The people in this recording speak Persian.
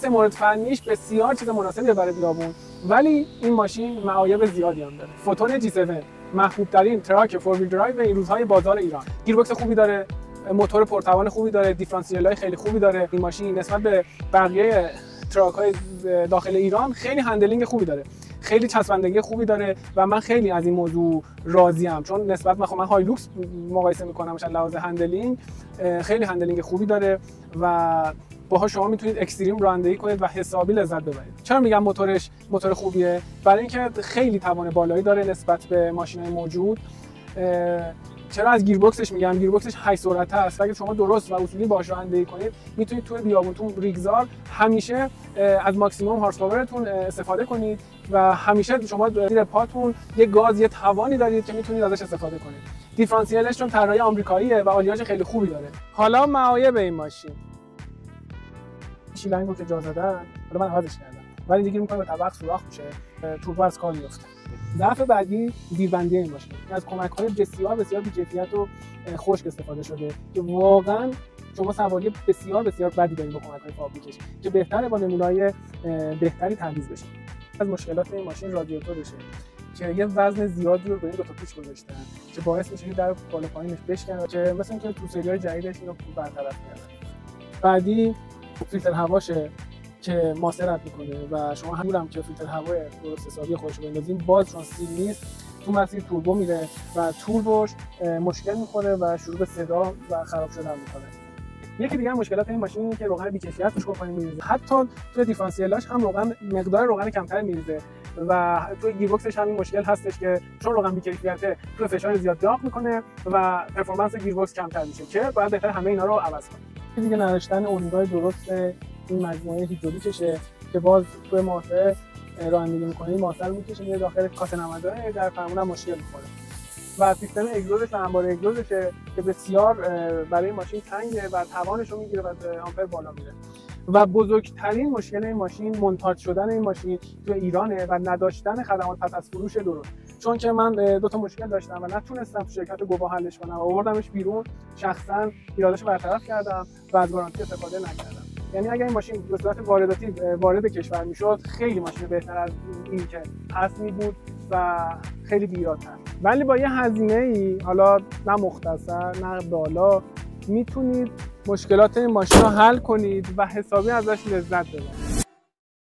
مورد فنیش بسیار چیز مناسبیه برای بیابون، ولی این ماشین معایب زیادی هم داره. فوتون G7 محبوب ترین تراک فور ویل درایو این روزهای بازار ایران. گیربکس خوبی داره، موتور پرتوان خوبی داره، دیفرانسیل‌های خیلی خوبی داره. این ماشین نسبت به بقیه تراک‌های داخل ایران خیلی هندلینگ خوبی داره، خیلی چسبندگی خوبی داره و من خیلی از این موضوع راضیم، چون نسبت من هایلوکس مقایسه می‌کنم از لحاظ هندلینگ، خیلی هندلینگ خوبی داره و باها شما میتونید اکستریم رانندگی کنید و حسابی لذت ببرید. چرا میگم موتورش موتور خوبیه؟ برای اینکه خیلی توان بالایی داره نسبت به ماشین‌های موجود. چرا از گیربکسش میگم؟ گیربکسش 8 سرعته است. اگه شما درست و اصولی باهاش رانندگی کنید میتونید توی بیابون، تو ریگزار همیشه از ماکسیمم هارس پاورتون استفاده کنید و همیشه شما زیر پاتون یه گاز، یه توانی دارید که میتونید ازش استفاده کنید. دیفرانسیلش چون طراحی آمریکاییه و آلیاژ خیلی خوبی داره. حالا معایب این ماشین، شیلنگو که جا زدن، حالا من عوضش کردم ولی دیگه میکنه به طبق سوراخ میشه، توربو از کار میفته. ضعف بعدی زیربندی این ماشین از کمک‌های بسیار بی‌کیفیت و خشک استفاده شده که واقعا شما سواری بسیار بدی دارید با کمک‌های فابریکش که بهتره با نمونه‌های بهتری تمیز بشه. از مشکلات این ماشین رادیاتورشه که یه وزن زیادی رو به این دو تا پیچ گذاشتن که باعث میشه که در بالا پایینش بشکنه، که مثلا اینکه تو سری‌های جدیدش اینو برطرف کردن. بعدی فیلتر هواشه که ماسه رد میکنه و شما همونم که فیلتر هوای درست حسابی خودش رو بندازین، باز چون سیل نیست تو مسیر توربو میره و توربوش مشکل میخوره و شروع به صدا و خراب شدن میکنه. یکی دیگه مشکلات این ماشین اینه که روغن بی‌کیفیت توش کمپانی میریزه، حتی تو دیفرانسیلاش هم مقدار روغن کمتر میریزه و تو گیربکسش هم این مشکل هستش که چون روغن بی‌کیفیته تو فشار زیاد داغ میکنه و پرفورمنس گیربکس کمتر میشه که باید بهتر همه اینا رو عوض کنه. دیگه نداشتن اورینگای درست این مجموعه هیدرولیکشه که باز توی ماسه رانندگی می‌کنید ماسه رو می‌کشه میره داخل کاسه نمدانه، در فرمون مشکل می‌خوره. و سیستم اگزوزش و انبار اگزوزشه که بسیار برای ماشین تنگه و توانش رو میگیره و آمپر بالا میره. و بزرگترین مشکل این ماشین مونتاژ شدن این ماشین تو ایرانه و نداشتن خدمات پس از فروش درست. چون که من دو تا مشکل داشتم و نتونستم تو شرکت گواه حلش کنم، آوردمش بیرون، شخصا ایرادش برطرف کردم و از گارانتی استفاده نکردم. یعنی اگر این ماشین به صورت وارداتی وارد کشور میشد خیلی ماشین بهتر از این که هست می بود و خیلی بیراتر، ولی با یه هزینه ای، حالا نه مختصر نه بالا، میتونید مشکلات این ماشین رو حل کنید و حسابی ازش لذت ببرید.